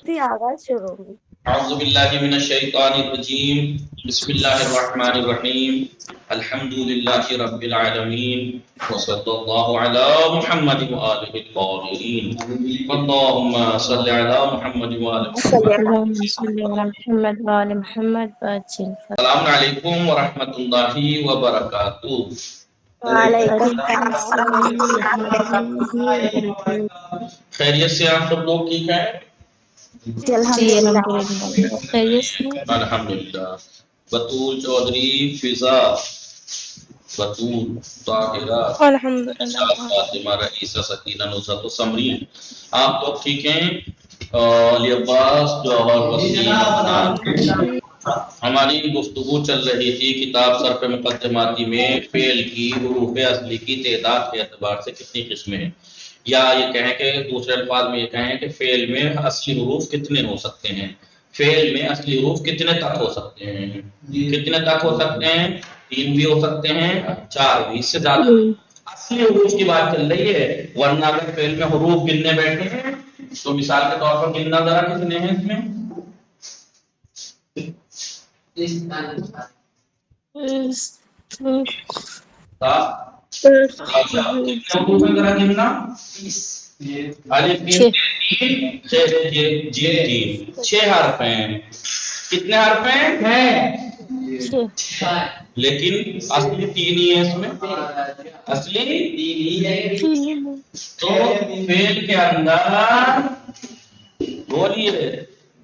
جی آواز شروع ہوگی. اعوذ باللہ من الشیطان الرجیم بسم اللہ الرحمن الرحیم الحمد للہ رب العالمین وصلی اللہ علی محمد وآلہ الطاہرین اللہم صلی علی محمد وآلہ اللهم صل على محمد وآل محمد وعجل السلام علیکم ورحمۃ اللہ وبرکاتہ. وعلیکم السلام السلام. ورحمۃ اللہ وبرکاتہ. خیریت سے آپ سب لوگ ٹھیک ہیں؟ جی جی الحمدللہ. الحمدللہ خیریت سے. الحمدللہ. بطول چودھری، فضا، بطول، طاہرہ، الحمدللہ. فاطمہ، رئیسہ، سکینہ، نصرت و سمرین، آپ لوگ ٹھیک ہیں؟ علی عباس، جوہر، وسیم، عدنان. ہماری گفتگو چل رہی تھی کتاب صرف مقدماتی میں فعل کی حروف اصلی کی تعداد کے اعتبار سے کتنی قسمیں ہیں، یا یہ کہیں کہ دوسرے الفاظ میں یہ کہیں کہ فعل میں اصلی حروف کتنے ہو سکتے ہیں، فعل میں اصلی حروف کتنے تک ہو سکتے ہیں. کتنے تک ہو سکتے ہیں؟ 3 بھی ہو سکتے ہیں، 4 بھی، اس سے زیادہ اصلی حروف کی بات چل رہی ہے. ورنہ اگر فعل میں حروف گننے بیٹھے ہیں تو مثال کے طور پر گننا ذرا کتنے ہیں اس میں؟ کتنے حروف ہیں ذرا گننا؟ الف تین تین 6 حرف ہیں. کتنے حرف ہیں؟ لیکن اصلی 3 ہی ہے اس میں، اصلی 3 ہی ہے. تو فعل کے اندر بولیے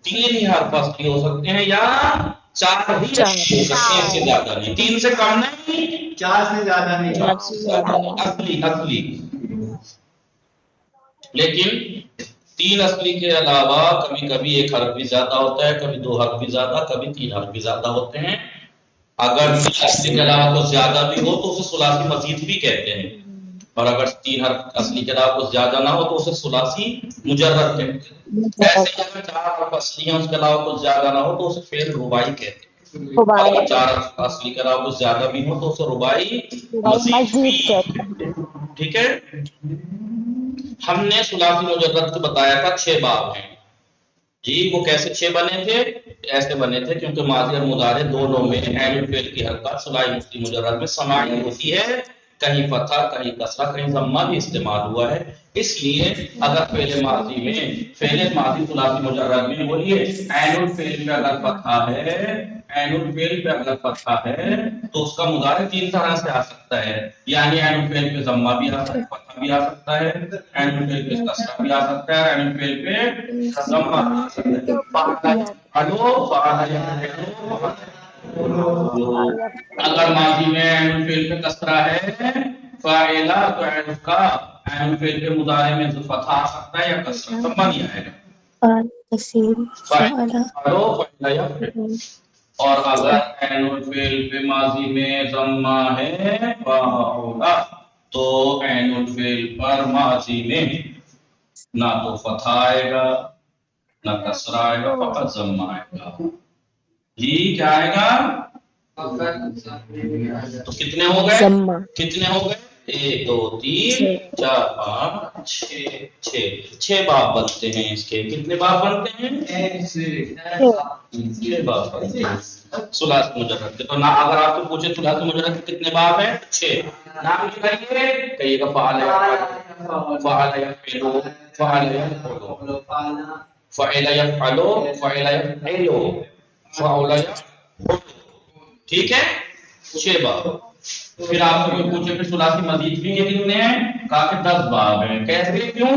3 ہی حرف اصلی ہو سکتے ہیں یا 4 بھی ہو سکتے ہیں، اس سے زیادہ نہیں. 3 سے کم نہیں، 4 سے زیادہ نہیں. اصلی لیکن 3 اصلی کے علاوہ کبھی کبھی 1 حرف بھی زیادہ ہوتا ہے، کبھی 2 حرف بھی زیادہ، کبھی 3 حرف بھی زیادہ ہوتے ہیں. اگر 3 اصلی کے علاوہ کچھ زیادہ بھی ہو تو اسے ثلاثی مزید بھی کہتے ہیں، اور اگر 3 حرف اصلی کے علاوہ کچھ زیادہ نہ ہو تو اسے ثلاثی مجرد کہتے ہیں. ایسے ہی اگر 4 حرف اصلی ہیں اس کے علاوہ کچھ زیادہ نہ ہو تو اسے فعل رباعی کہتے ہیں. اگر 4 حرف اصلی کے علاوہ کچھ زیادہ بھی ہو تو اسے رباعی مزید بھی. ٹھیک ہے. ہم نے ثلاثی مجرد کو بتایا تھا 6 باب ہیں. جی وہ کیسے 6 بنے تھے؟ ایسے بنے تھے کیونکہ ماضی اور مضارع دونوں میں عین الفعل کی حرکت ثلاثی مفتی مجرد میں سماعی ہوتی ہے، کہیں فتح، کہیں کسرہ، کہیں ضمہ بھی استعمال ہوا ہے. اس لیے اگر فعل ماضی ثلاثی مجرد میں بولیے عین الفعل پہ اگر فتح ہے، عین الفعل پہ اگر فتح ہے تو اس کا مضارع 3 طرح سے آ سکتا ہے. یعنی عین الفعل پہ ضمہ بھی آ سکتا ہے، فتح بھی آ سکتا ہے، عین الفعل پہ کسرہ بھی آ سکتا ہے، عین الفعل پہ ضمہ بھی آ سکتا ہے. اگر ماضی میں عین الفعل پہ کسرہ ہے فاعلہ تو عین کا عین الفعل پہ مضارع میں فتح آ سکتا ہے یا کسرہ، ضمہ نہیں آئے گا. اور اگر عین الفعل پہ ماضی میں ضمہ ہے فاعلہ تو عین الفعل پر ماضی میں نہ تو فتح آئے گا نہ کسرہ آئے گا، فقط ضمہ آئے گا. جی کیا آئے گا؟ تو کتنے ہو گئے؟ 1 2 3 4 5 6 باب بنتے ہیں اس کے. کتنے باب بنتے ہیں؟ 6 باب بنتے ہیں ثلاثی مجرد کے. تو نہ اگر آپ کو پوچھے ثلاثی مجرد کے کتنے باب ہیں؟ 6. نام لکھائیے، کہیے گا فعل یفعل، فعل یفعل، فعل یفعل، فعل یفعل، فعل یفعل، فعل یفعل. ٹھیک ہے، 6 باب. پھر آپ کو کوئی پوچھے کہ ثلاثی مزید بھی یہ کتنے ہیں؟ کافی 10 باب ہیں. کیسے؟ کیوں؟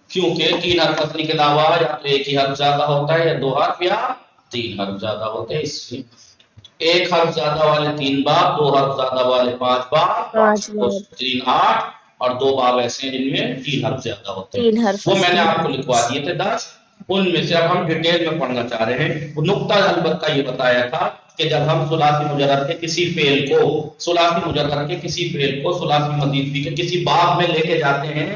کیونکہ 3 حرف اصلی کے علاوہ یا تو 1 ہی حرف زیادہ ہوتا ہے، یا 2 حرف یا 3 حرف زیادہ ہوتے ہیں. اس لیے 1 حرف زیادہ والے 3 باب، 2 حرف زیادہ والے 5 باب، 3 8، اور 2 باب ایسے ہیں جن میں 3 حرف زیادہ ہوتے ہیں. وہ میں نے آپ کو لکھوا دیے تھے 10. ان میں سے اب ہم ڈیٹیل میں پڑھنا چاہ رہے ہیں. نقطہ البتہ یہ بتایا تھا کہ جب ہم ثلاثی مجرد کے کسی فعل کو ثلاثی مزید بھی کے کسی باب میں لے کے جاتے ہیں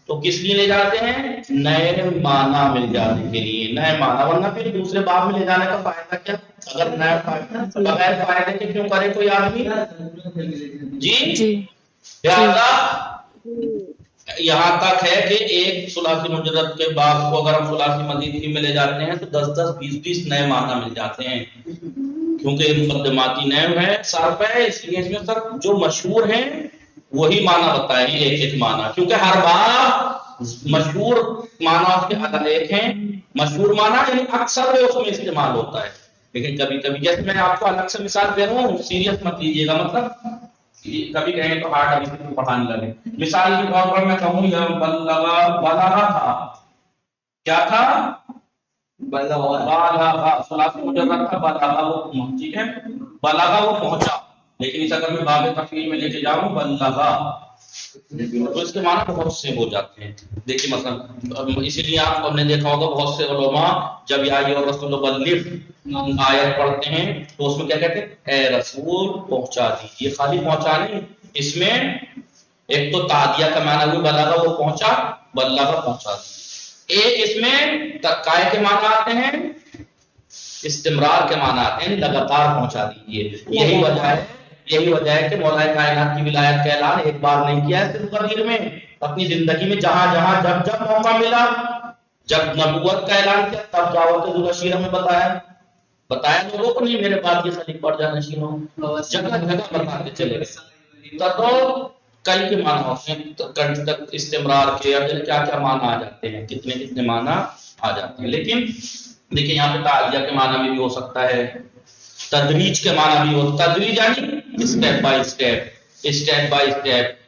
تو کس لیے لے جاتے ہیں؟ نئے معنی مل جانے کے لیے. نئے معنی، ورنہ پھر دوسرے باب میں لے جانے کا فائدہ کیا؟ اگر نیا فائدہ بغیر فائدے کے کیوں کرے کوئی آدمی؟ جی لہذا یہاں تک ہے کہ ایک ثلاثی مجرد کے بعد کو اگر ہم ثلاثی مزید فی میں لے جاتے ہیں تو 10 20 نئے معنی مل جاتے ہیں، کیونکہ مقدماتی نیو ہے، صرف ہے، اس لیے اس میں صرف جو مشہور ہیں وہی معنی بتائیں گے، ایک ایک معنی، کیونکہ ہر بار مشہور معنی اس کے الگ ایک ہیں، مشہور معنی یعنی اکثر وہ اس میں استعمال ہوتا ہے، لیکن کبھی کبھی جیسے میں آپ کو الگ سے مثال دے رہا ہوں، سیریس مت لیجیے گا، مطلب کبھی کہیں تو ہارڈ ابھی سے پڑھانے لگے، مثال کے طور پر میں کہوں یہ بلغا تھا، کیا تھا؟ بلغا، ثلاثی مجرد تھا، بلغا وہ، ٹھیک ہے، بلغا وہ پہنچا، لیکن اس اگر میں باب تفعیل میں لے کے جاؤں بلغا تو اس کے معنی بہت سے ہو جاتے ہیں۔ دیکھیے مثلا اسی لیے آپ نے دیکھا ہوگا بہت سے علماء جب یا ایھا الرسول بلغ آیت پڑھتے ہیں تو اس میں کیا کہتے ہیں؟ اے رسول پہنچا دیجیے، خالی پہنچا نہیں، اس میں ایک تو تعدیہ کا معنی بھی بلغا وہ پہنچا، بلغا پہنچا دیجیے، ایک اس میں تقائے کے معنی آتے ہیں، استمرار کے معنی آتے ہیں، لگاتار پہنچا دیجیے۔ یہی وجہ ہے کہ مولا کائنات کی ولایت کا اعلان ایک بار نہیں کیا ہے صرف غدیر میں، اپنی زندگی میں جہاں جہاں جب جب موقع ملا، جب نبوت کا اعلان کیا تب دعوت ذوالبشیرہ میں بتایا لوگوں کو، نہیں میرے بعد یہ خلیفہ پڑ جانا شروع ہو، جگہ جگہ بتاتے چلے گئے، تو کئی کے معنی ہوتے ہیں، تک استمرار کے کیا کیا معنی آ جاتے ہیں، کتنے کتنے معنی آ جاتے ہیں، لیکن دیکھیں یہاں پہ تعدیہ کے معنی میں بھی ہو سکتا ہے، تدریج کے معنی بھی ہو، تدریج یعنی اسٹیپ بائی اسٹیپ،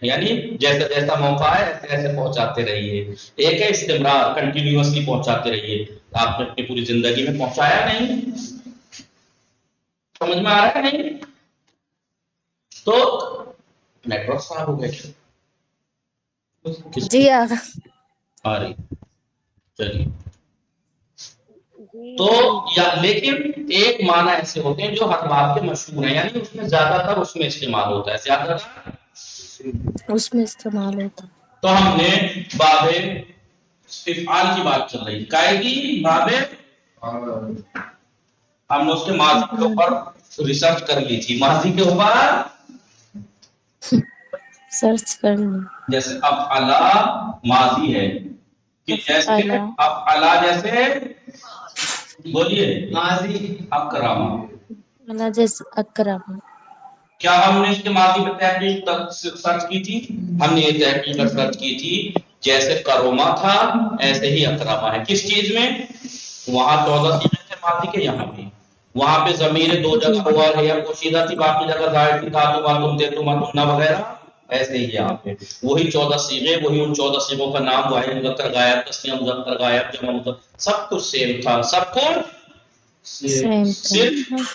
یعنی جیسا جیسا موقع ہے ایسے ایسے پہنچاتے رہیے، ایک ہے استمرار، کنٹینیوسلی پہنچاتے رہیے، آپ نے اپنی پوری زندگی میں پہنچایا نہیں، سمجھ میں آ رہا ہے نہیں؟ تو نیٹ ورک خراب ہو گیا کیا؟ جی آقا آ رہی، چلیے جی تو جی لیکن ایک معنی ایسے ہوتے ہیں جو ہر بات کے مشہور ہیں، یعنی اس میں زیادہ تر اس میں استعمال ہوتا ہے، زیادہ تر اس میں استعمال ہوتا ہے۔ تو ہم نے باب افعال کی بات چل رہی قائدی باب، ہم نے اس کے ماضی کے اوپر ریسرچ کر لی تھی، ماضی کے اوپر سرچ کر لیں، جیسے افعلا ماضی ہے کہ جیسے افعلا جیسے بولیے ماضی اکرم، جیسے اکرم، کیا ہم نے اس کے ماضی پہ تحقیق سرچ کی تھی؟ ہم نے یہ تحقیق سرچ کی تھی جیسے کروما تھا ایسے ہی اکرما ہے، کس چیز میں؟ وہاں 14 صیغے تھے ماضی کے، یہاں بھی وہاں پہ ضمیر دو جگہ ہوا ہے یا پوشیدہ تھی، باقی جگہ ظاہر تھی، تم وغیرہ، ایسے ہی یہاں پہ وہی 14 صیغے، وہی ان 14 صیغوں کا نام، واحد مذکر غائب، تسنیہ مذکر غائب، جمع مذکر، سب کچھ سیم تھا، سب کچھ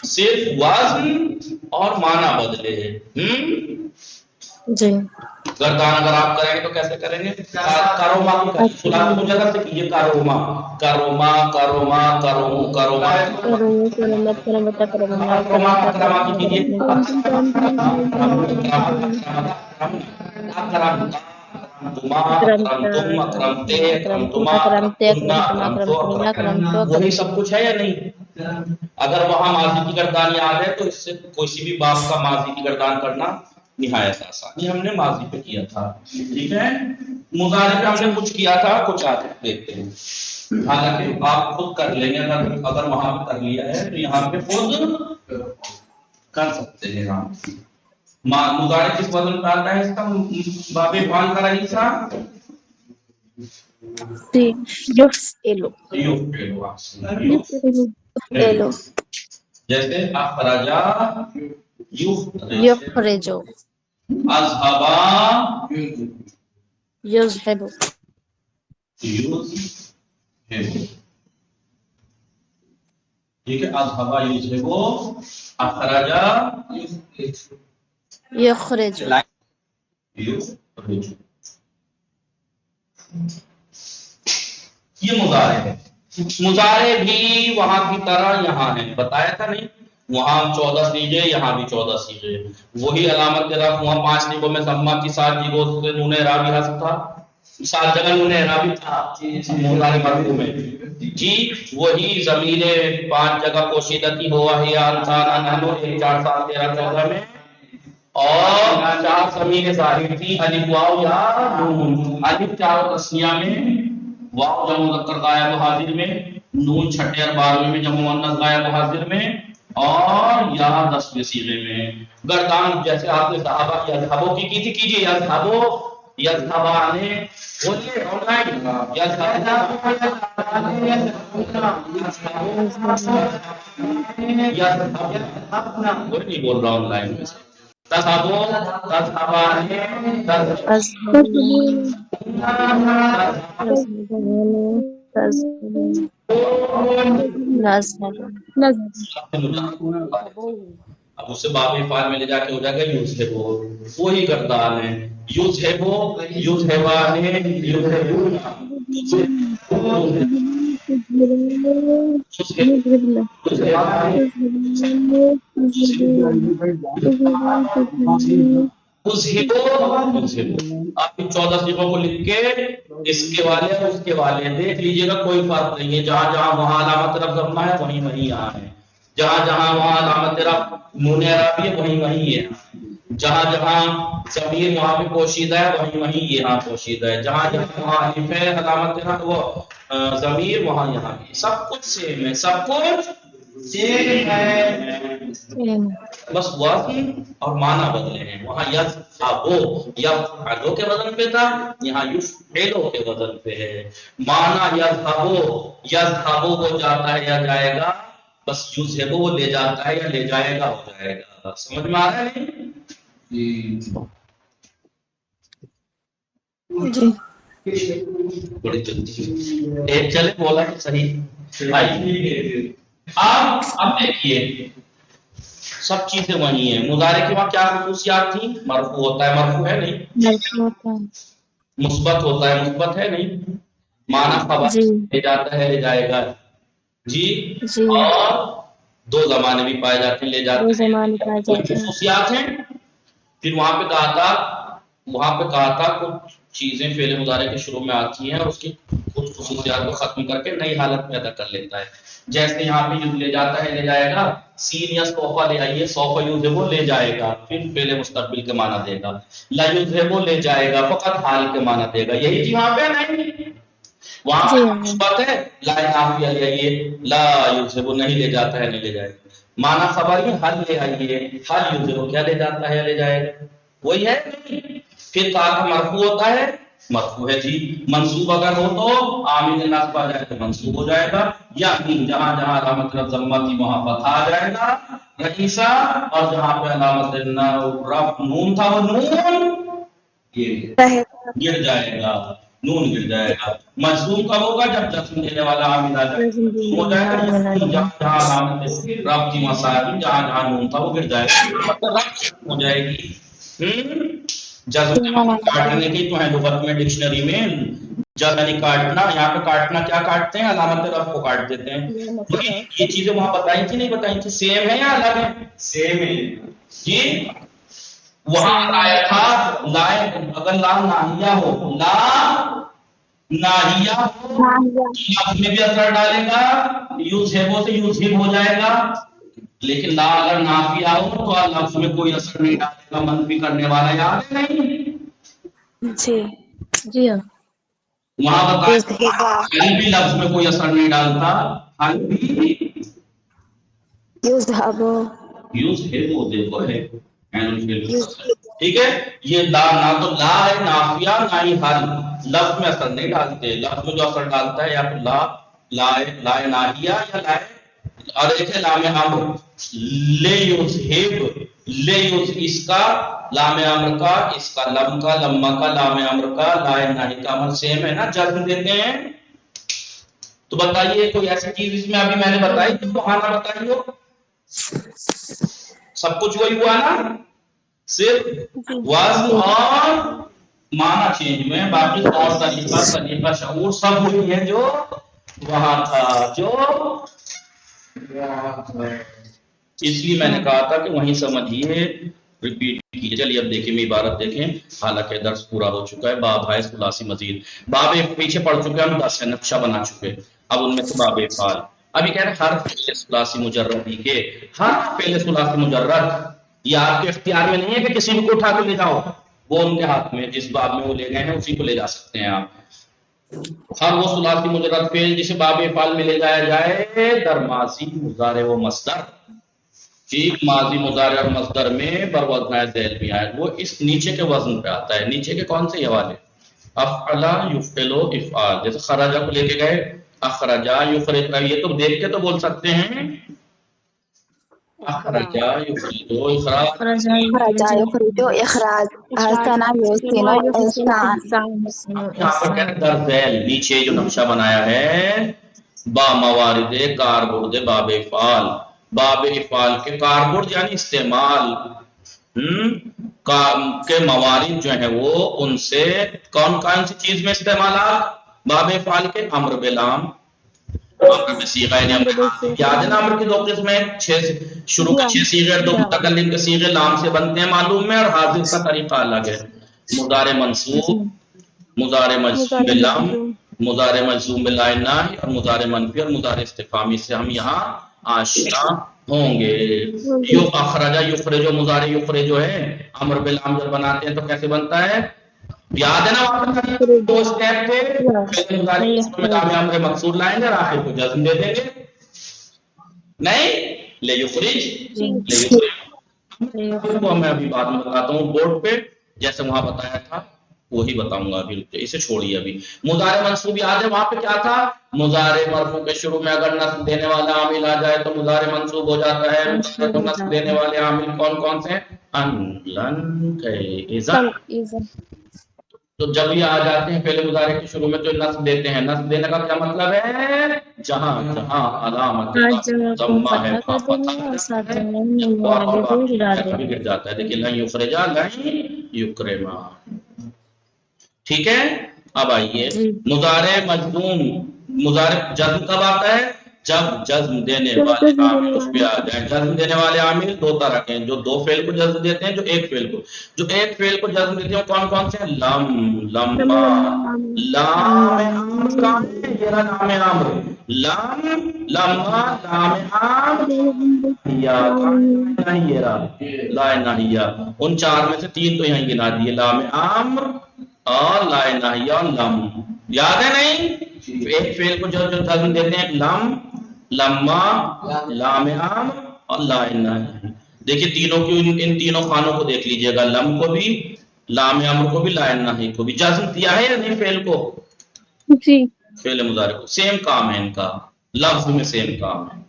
صرف وزن اور معنی بدلے ہیں۔ جی گردان اگر آپ کریں گے تو کیسے کریں گے؟ کروما کی کریے، ثلاثی مجرد سے کیجیے، کروما کروما کروما کروم کروما اکرما اکرما کی کیجیے، اکرمتم اکرمتے اکرمتما اکرمتن اکرمتم، وہی سب کچھ ہے یا نہیں؟ اگر وہاں ماضی کی گردان یاد ہے تو اس سے کسی بھی باب کا ماضی کی گردان کرنا نہایت آسان، یہ ہم نے ماضی پہ کیا تھا، ٹھیک ہے؟ مضارع پہ ہم نے کچھ کیا تھا، کچھ آج دیکھتے ہیں، حالانکہ آپ خود کر لیں گے، اگر وہاں پہ کر لیا ہے تو یہاں پہ خود کر سکتے ہیں آپ۔ مضارع کس وزن پہ آتا ہے اس کا؟ باب افعال کا رئیسہ لو جیسے اخرجا یخرجو، اذهبا یذهب، ٹھیک ہے، اذهبا یذهب، اخرجا یخرجو، یخرج، یہ مضارع ہے، مضارع بھی وہاں کی طرح یہاں ہے، بتایا تھا نہیں؟ وہاں 14 صیغے، یہاں بھی 14 صیغے، وہی علامت رفع، وہاں 5 صیغوں میں ضمہ کی 7 جگہوں سے نون اعرابی حذف تھا، 7 جگہ نون اعرابی تھا مضارع مرفوع میں، جی وہی ضمیر 5 جگہ پوشیدہ کی ہوا ہے، انسان انہنو 1 4 7 13 14 میں اور 4 ضمیر ظاہر تھی، الف واو یا نون۔ الف 4 تسنیہ میں، واو جمع مذکر غائب و حاضر میں، نون چھٹے اور 12ویں میں جمع مؤنث غائب و حاضر میں، اور یا 10ویں صیغے میں۔ گردان جیسے آپ نے صحابہ کی یذہبو کی تھی، کیجیے یذہبو یذہبانے، بولیے آن لائن کوئی نہیں بول رہا آن لائن میں سے۔ تذہبو تذہبانے تذهبون تذهبون نذهب اب اسے باب فعال میں لے جا کے ہو جائے گا یوزہبو، وہی گردان ہے، یوزہبو یوزہبانے یوزہبون آپ ان 14 صیغوں کو لکھ کے اس کے والے اور اس کے والے دیکھ لیجئے گا، کوئی فرق نہیں ہے، جہاں جہاں وہاں علامت رفع ضمہ ہے وہیں وہیں یہاں ہے، جہاں جہاں وہاں علامت رفع نون اعرابی ہے وہیں وہیں ہے، جہاں جہاں ضمیر وہاں پہ پوشیدہ ہے وہیں وہیں یہاں پوشیدہ ہے، جہاں جہاں وہاں الف ہے علامت رفع وہ ضمیر وہاں یہاں بھی، سب کچھ سیم ہے، سب کچھ سیم ہے، بس وزن اور معنی بدلے ہیں۔ وہاں یذہبو یفعلو کے وزن پہ تھا، یہاں یفعلو کے وزن پہ ہے۔ معنی یذہبو ہو جاتا ہے یا جائے گا، بس یذہبو وہ لے جاتا ہے یا لے جائے گا ہو جائے گا۔ سمجھ میں آ رہا ہے نہیں؟ جی بڑی جلدی ایک چلے بولا تو صحیح آئیے۔ اب دیکھیے سب چیزیں وہی ہیں۔ مضارع کے وہاں کیا خصوصیات تھیں؟ مرفوع ہوتا ہے، مرفوع ہے نہیں، مثبت ہوتا ہے، مثبت ہے نہیں، معنی خبر جی لے جاتا ہے لے جائے گا جی، جی اور 2 زمانے بھی پائے جاتے ہیں لے جاتے 2 ہیں، زمانے پائے کوئی جاتے ہیں۔ خصوصیات ہیں۔ پھر وہاں پہ کہا تھا کچھ چیزیں فعل مضارع کے شروع میں آتی ہیں اور اس کی کچھ خصوصیات کو ختم کر کے نئی حالت پیدا کر لیتا ہے، جیسے یہاں پہ یوز لے جاتا ہے لے جائے گا، سین یا صوفہ لے آئیے، صوفہ یوزہبو لے جائے گا، پھر فعل مستقبل کے معنی دے گا، لا یوزہبو لے جائے گا فقط حال کے معنی دے گا، یہی چیز وہاں پہ نہیں، وہاں جی پر مثبت ہے، لا نافیہ لے آئیے، لا یوزہبو نہیں لے جاتا ہے نہیں لے جائے گا، معنی خبر ہے حل لے آئیے، حل یوزہبو کیا لے جاتا ہے لے جائے گا، وہی ہے نہیں۔ پھر کہا مرفوع ہوتا ہے، مرفوع ہے جی، منصوب اگر ہو تو عامل نصب آ جائے تو منصوب ہو جائے گا، یعنی جہاں جہاں علامت رفع ضمہ تھی وہاں فتح آ جائے گا رئیسا، اور جہاں پہ علامت رفع نون تھا وہ نون گر جائے گا، نون گر جائے گا۔ مجزوم کب ہوگا؟ جب جزم دینے والا عامل آ جائے گا، ہو جائے گا، جہاں جہاں علامت رفع کی مسائل جہاں جہاں نون تھا وہ گر جائے گا، مطلب رفع ہو جائے گی۔ جزم کاٹنے کی تو ہے لغت میں ڈکشنری میں، یعنی کاٹنا، یہاں پہ کاٹنا کیا کاٹتے ہیں؟ علامت رفع کو کاٹ دیتے ہیں۔ یہ چیزیں وہاں بتائی تھی نہیں بتائی تھی؟ سیم ہے یا الگ ہے؟ سیم ہے جی۔ وہاں آیا تھا لا، اگر لا ناہیہ ہو، لا ناہیہ ہو لفظ میں بھی اثر ڈالے گا، یوزہبو سے یوزہب ہو جائے گا، لیکن لا اگر نافیہ ہو تو لفظ میں کوئی اثر نہیں ڈالے گا، منفی کرنے والا یاد ہے نہیں؟ جی جی ہاں وہاں بتایا حل بھی لفظ میں کوئی اثر نہیں ڈالتا، حل بھی یوزہبو دیکھو ہے ٹھیک ہے۔ یہ لا نہ تو لا ہے نافیہ نہ ہی حل، لفظ میں اثر نہیں ڈالتے، لفظ میں جو اثر ڈالتا ہے یا تو لا ناہیہ یا لا، اور ایک ہے لام امر، لے یوزہب، لے یوز اس کا لام امر کا، اس کا لم کا، لما کا، لام امر کا، لا ناہی کا امر سیم ہے نا، جزم دیتے ہیں۔ تو بتائیے کوئی ایسی چیز اس میں ابھی میں نے بتائی تو وہاں نہ بتائی ہو، سب کچھ وہی ہوا نا، صرف وزن اور معنی چینج ہوئے ہیں، باقی طور طریقہ شعور سب وہی ہے جو وہاں تھا، جو اس لیے میں نے کہا تھا کہ وہیں سمجھیے، ریپیٹ کیجیے۔ چلیے اب دیکھیں میں عبارت دیکھیں، حالانکہ درس پورا ہو چکا ہے، باب ہے ثلاثی مزید، باب پیچھے پڑھ چکے ہم 10 ہے، نقشہ بنا چکے، اب ان میں سے باب فعال، ابھی کہہ رہے ہیں ہر فعل ثلاثی مجرد کے، ہر فعل ثلاثی مجرد یہ آپ کے اختیار میں نہیں ہے کہ کسی کو اٹھا کے لے جاؤ، وہ ان کے ہاتھ میں، جس باب میں وہ لے گئے ہیں اسی کو لے جا سکتے ہیں آپ۔ ہر وہ ثلاثی مجرد فعل جسے باب افعال میں لے جایا جائے در ماضی مضارع و مصدر، ٹھیک، ماضی مضارع اور مصدر میں بر وزن ذیل بھی آئے، وہ اس نیچے کے وزن پہ آتا ہے۔ نیچے کے کون سے یہ والے؟ افعل یفعل افعال، جیسے خرجہ کو لے کے گئے اخرجا یخرج، یہ تو دیکھ کے تو بول سکتے ہیں اخرجا یخرج اخراج، خرج خرج يخرج إخراج أحسن يحسن إحسان یہاں پر کہتے ہیں در ذیل، نیچے جو نقشہ بنایا ہے با موارد کاربرد باب افعال، باب افعال کے کاربرد یعنی استعمال کے موارد جو ہیں وہ ان سے کون کون سی چیز میں استعمالات باب افعال کے؟ امر بلام، امر بصیغہ، یاد ہے نا امر کی دو قسمیں، شروع کے 6 صیغے، 2 متکلم کے صیغے لام سے بنتے ہیں معلوم میں، اور حاضر کا طریقہ الگ ہے، مضارع منصوب، مضارع مجزوم باللام، مضارع مجزوم باللام ناہی، اور مضارع منفی اور مضارع استفہامی سے ہم یہاں آشنا ہوں گے۔ یو اخرجا یخرجو، مضارع یخرجو ہے، امر باللام جب بناتے ہیں تو کیسے بنتا ہے؟ یاد ہے نا وہاں پر دو اسٹیپ تھے، پہلے مضارع اس میں لام امر مقصور لائیں گے اور آخر کو جزم دے دیں گے، نہیں لے یخرج، لے یخرج کو میں ابھی بعد میں بتاتا ہوں بورڈ پہ، جیسے وہاں بتایا تھا وہی بتاؤں گا ابھی، اسے چھوڑیے ابھی۔ مضارع منصوب یاد ہے وہاں پہ کیا تھا؟ مضارع مرفوع کے شروع میں اگر نصب دینے والا عامل آ جائے تو مضارع منصوب ہو جاتا ہے۔ مضارع کو نصب دینے والے عامل کون کون سے ہیں؟ ان، لن، اذا۔ تو جب یہ آ جاتے ہیں پہلے مضارع کے شروع میں تو نصب دیتے ہیں، نصب دینے کا کیا مطلب ہے؟ جہاں جہاں علامت ضمہ ہے کبھی گر جاتا ہے، دیکھیے لن یخرجا لن یکرما، ٹھیک ہے۔ اب آئیے مضارع مجزوم، مضارع جزم کب آتا ہے؟ جب جزم دینے والے عامل اس پہ آ جائیں۔ جزم دینے والے عامل دو طرح کے ہیں، جو دو فعل کو جزم دیتے ہیں، جو ایک فعل کو، جو ایک فعل کو جزم دیتے ہیں کون کون سے ہیں؟ لم، لمبا، لام امر کا ہے، یہ رہا لام امر، لم، لمبا، لام امر، یا یہ رہا لا ناہیہ، ان چار میں سے 3 تو یہاں گنا دیے، لام امر اور لا ناہیہ اور لم، یاد ہے نہیں؟ ایک فعل کو جو جزم دیتے ہیں، لم، لما، لام امر اور لا ناہیہ۔ دیکھیے تینوں کی ان تینوں خانوں کو دیکھ لیجئے گا، لم کو بھی، لام امر کو بھی، لا ناہیہ کو بھی، جزم دیا ہے یا نہیں فعل کو؟ جی فعل مضارع کو سیم کام ہے ان کا، لفظ میں سیم کام ہے،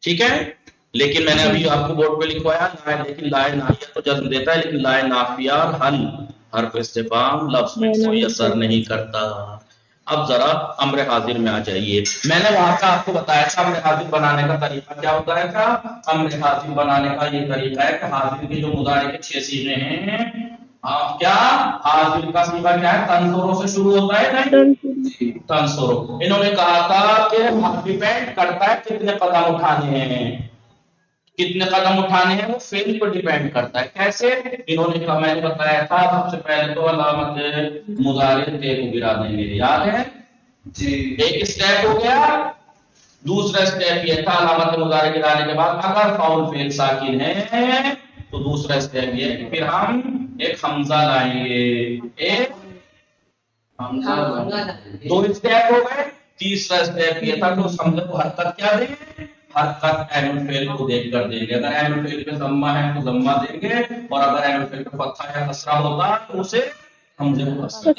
ٹھیک ہے۔ لیکن میں نے ابھی آپ کو بورڈ پہ لکھوایا لیکن لا ناہیہ تو جزم دیتا ہے، لیکن لا نافیہ اور حل حرف استفہام لفظ میں کوئی اثر نہیں کرتا۔ اب ذرا امر حاضر میں آ جائیے، میں نے وہاں کا آپ کو بتایا تھا امر حاضر بنانے کا طریقہ کیا ہوتا ہے تھا؟ امر حاضر بنانے کا یہ طریقہ ہے کہ حاضر کے جو مضارع کے 6 صیغے ہیں، کیا حاضر کا صیغہ کیا ہے؟ تنصرو سے شروع ہوتا ہے، نہیں تنصرو، انہوں نے کہا تھا کہ ڈیپینڈ کرتا ہے کتنے قدم اٹھانے ہیں، کتنے قدم اٹھانے ہیں وہ فعل پر ڈیپینڈ کرتا ہے، کیسے؟ انہوں نے کہا، میں نے بتایا تھا سب سے پہلے تو علامت مضارع تے کو گرا دیں گے، یاد ہے جی؟ ایک اسٹیپ ہو گیا، دوسرا اسٹیپ یہ تھا علامت مضارع گرانے کے بعد اگر فاعل فعل ساکن ہے تو دوسرا اسٹیپ یہ ہے کہ پھر ہم ایک حمزہ لائیں گے، ایک حمزہ لائیں گے، 2 اسٹیپ ہو گئے۔ تیسرا اسٹیپ یہ تھا کہ اس حمزے کو حرکت کیا دیں گے؟ حرکت عین الفعل کو دیکھ کر دیں گے، اگر عین الفعل پہ ضمہ ہے تو ضمہ دیں گے، اور اگر عین الفعل پہ فتحہ یا کسرہ ہوتا تو اسے حمزے کو کسرہ۔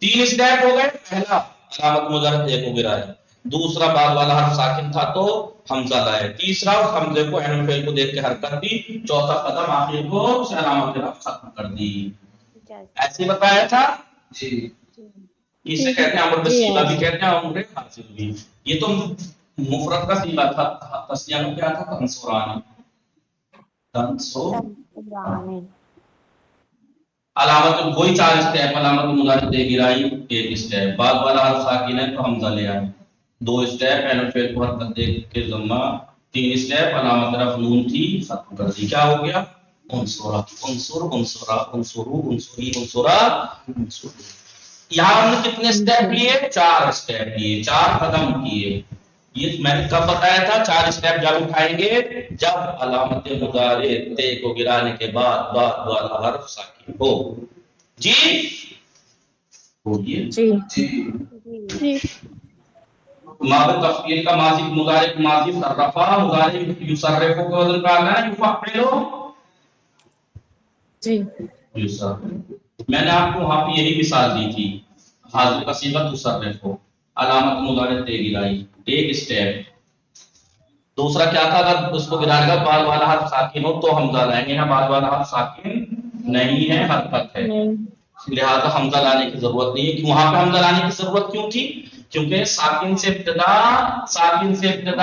3 اسٹیپ ہو گئے، پہلا علامت مضارع تے کو گرایا، دوسرا بعد والا حرف ساکن تھا تو حمزہ لائے، تیسرا اس حمزے کو عین الفعل کو دیکھ کے حرکت دی، چوتھا قدم آخر کو اسے علامت رفع ختم کر دی، ایسے بتایا تھا جی۔ اسے کہتے ہیں امر بصیغہ بھی کہتے ہیں، امر حاضر بھی۔ یہ تو مفرد کا صیغہ تھا، تسنیہ میں کیا تھا؟ تنصران، تنصران۔ علامت وہی 4 اسٹیپ، علامت مضارع تے گرائی 1 اسٹیپ، بعد والا حرف ساکن ہے تو حمزہ لے آئے 2 اسٹیپ، عین الفعل کو حرکت دے کے ضمہ 3 اسٹیپ، علامت رفع نون تھی ختم کر دی، کیا ہو گیا؟ انصرا، انصر، انصرا، انصرو، انصری، انصرا، انصرو۔ یہاں ہم نے کتنے اسٹیپ لیے؟ 4 اسٹیپ لیے، 4 قدم کیے، یہ میں نے کب بتایا تھا؟ 4 اسٹیپ جب اٹھائیں گے جب علامت مضارع تے کو گرانے کے بعد بعد والا حرف ساکن ہو. جی بولیے. جی جی ماضی تفعیل کا ماضی مضارع ماضی صرفا مضارع یصرف کو وزن کا آنا ہے یفعلو. جی میں نے آپ کو وہاں پہ یہی مثال دی تھی. حاضر کا صیغہ تصرف ہو علامت مضارع تے گرائی ایک اسٹیپ. دوسرا کیا تھا؟ اگر اس کو گرانے کا بعد والا حرف ساکن ہو تو حمزہ لائیں گے. بعد والا حرف ساکن نہیں ہے حرکت ہے لہذا حمزہ لانے کی ضرورت نہیں ہے. وہاں پہ حمزہ لانے کی ضرورت کیوں تھی؟ کیونکہ ساکن سے ابتدا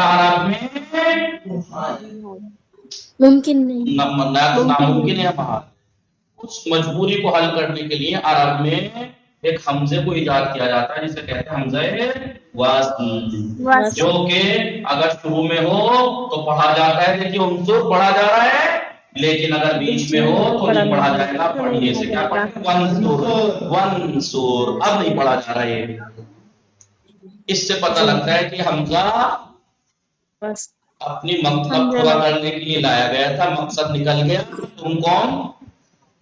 عرب میں ممکن نہیں ناممکن ہے. وہاں اس مجبوری کو حل کرنے کے لیے عرب میں ایک حمزے کو ایجاد کیا جاتا ہے جسے کہتے ہیں حمزہ وصل، جو کہ اگر شروع میں ہو تو پڑھا جاتا ہے. دیکھیے عنصر پڑھا جا رہا ہے لیکن اگر بیچ میں ہو تو نہیں پڑھا جائے گا. پڑھنے سے کیا پڑھیں؟ ونصر. اب نہیں پڑھا جا رہا ہے. اس سے پتہ لگتا ہے کہ حمزہ بس اپنی مقصد پورا کرنے کے لیے لایا گیا تھا. مقصد نکل گیا. تم کون؟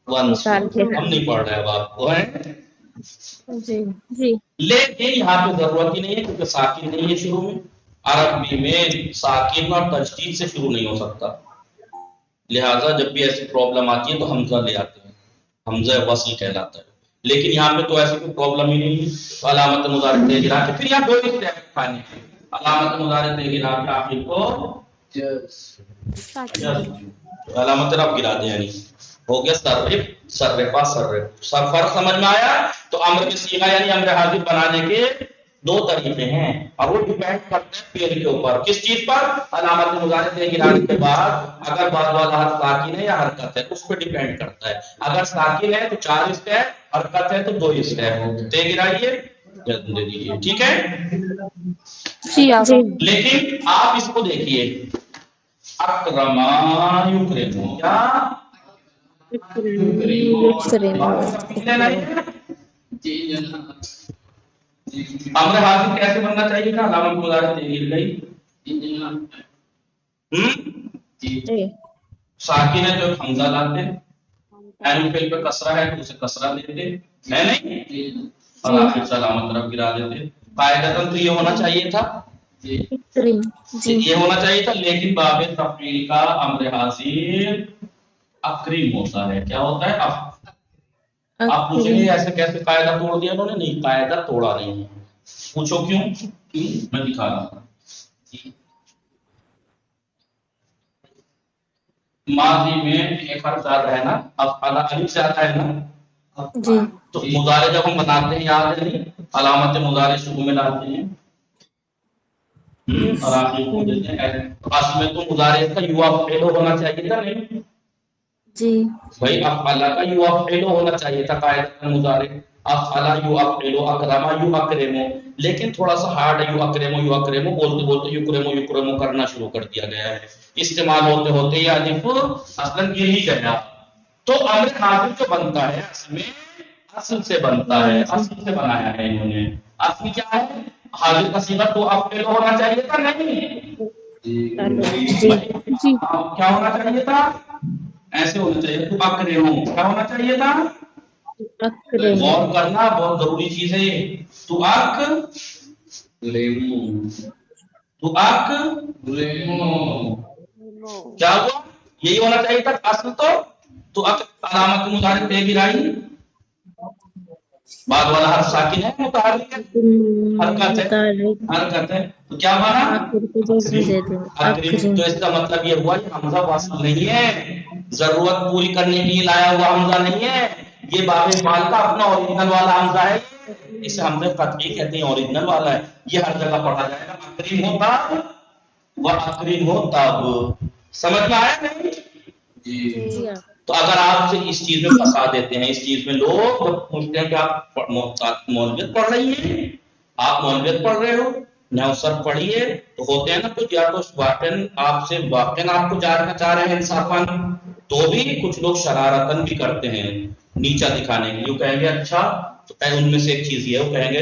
ونصر. ہم نہیں پڑھ رہے اب آپ کو ہے. جی جی لیکن یہاں پہ ضرورت ہی نہیں ہے کیونکہ ساکن نہیں ہے شروع میں. عربی میں ساکن اور تشدید سے شروع نہیں ہو سکتا. لہذا جب بھی ایسی پرابلم آتی ہے تو حمزہ لے آتے ہیں. حمزہ وصل کہلاتا ہے. لیکن یہاں پہ تو ایسی کوئی پرابلم ہی نہیں ہے. تو علامت مضارع تے گرا کے پھر یہاں دو اسٹیپ اٹھانے ہیں. علامت مضارع تے گرا کے آخر کو علامت رب گرا دیں. یعنی ہو گیا صرفا صرف. فرق سمجھ میں آیا؟ تو امر کے صیغہ یعنی امر حاضر بنانے کے 2 طریقے ہیں اور وہ ڈیپینڈ کرتے ہیں فعل کے اوپر. کس چیز پر؟ علامت مضارع تے گرانے کے بعد اگر بعد والا حرف ساکن ہے یا حرکت ہے اس پہ ڈیپینڈ کرتا ہے. اگر ساکن ہے تو 4 اسٹیپ، حرکت ہے تو 2 اسٹیپ. تے گرائیے دے دیجیے. ٹھیک ہے. جی لیکن آپ اس کو دیکھیے اکرما یکرم کیا امر حاضر کیسے بننا چاہیے تھا؟ علامت مضارع تے گر گئی. ساکن ہے تو حمزہ لاتے. عین فعل پہ کسرہ ہے تو اسے کسرہ دیتے ہے نہیں اور آخر سے علامت رب گرا دیتے. قاعدتاً تو یہ ہونا چاہیے تھا. یہ ہونا چاہیے تھا. لیکن باب تفعیل کا امر حاضر اکریم ہوتا ہے. کیا ہوتا ہے؟ آپ پوچھیں گے ایسے کیسے قاعدہ توڑ دیا انہوں نے؟ نہیں، قاعدہ توڑا نہیں ہے. پوچھو کیوں؟ میں دکھا رہا ہوں. ماضی میں ایک حرف زیادہ ہے نا، اب الف سے آتا ہے نا. تو مضارع جب ہم بناتے ہیں یاد ہے نہیں علامت مضارع شروع میں لاتے ہیں اور آخر کو دیتے ہیں. اصل میں تو مضارع کا یوا فعل ہونا چاہیے تھا نہیں جی بھائی. افعل کا یوا فعل ہونا چاہیے تھا قاعدہ مضارع. افعل یفعل اکرم یکرم. لیکن تھوڑا سا ہارڈ ہے یکرم بولتے بولتے یکرم کرنا شروع کر دیا گیا ہے. استعمال ہوتے ہوتے یہ الف اصلا گر ہی گیا. تو امر حاضر جو بنتا ہے اصل میں اصل سے بنتا ہے. اصل سے بنایا ہے انہوں نے. اصل کیا ہے؟ حاضر کا صیغہ تو افعل ہونا چاہیے تھا نہیں. کیا ہونا چاہیے تھا؟ ایسے ہونا چاہیے. تو اکرم کیا ہونا چاہیے تھا؟ غور کرنا بہت ضروری چیز ہے یہ. تو کیا ہوا؟ یہی ہونا چاہیے تھا اصل. تو علامت مضارع تے گرائی بعد والا حرف ساکن ہے متحرک ہے حرکت ہے. تو کیا بنا؟ اکرم. تو اس کا مطلب یہ ہوا کہ حمزہ وصل نہیں ہے. ضرورت پوری کرنے کے لیے لایا ہوا حمزہ نہیں ہے. یہ باب فعل کا اپنا اوریجنل والا حمزہ ہے. اسے حمزہ قطعی کہتے ہیں. اوریجنل والا ہے. یہ ہر جگہ پڑھا جائے گا. اکرم ہوتا و اکرم ہو تب. سمجھ میں آیا نہیں؟ تو اگر آپ سے اس چیز میں پھنسا دیتے ہیں اس چیز میں لوگ پوچھتے ہیں کہ آپ مولویت پڑھ رہی ہیں، آپ مولویت پڑھ رہے ہو نوسر پڑھیے. تو ہوتے ہیں نا کچھ یا تو واقعاً آپ سے واقعاً آپ کو جاننا چاہ رہے ہیں انصافاً تو بھی کچھ لوگ شرارتاً بھی کرتے ہیں نیچا دکھانے کے لیے. وہ کہیں گے اچھا تو ان میں سے ایک چیز یہ ہے وہ کہیں گے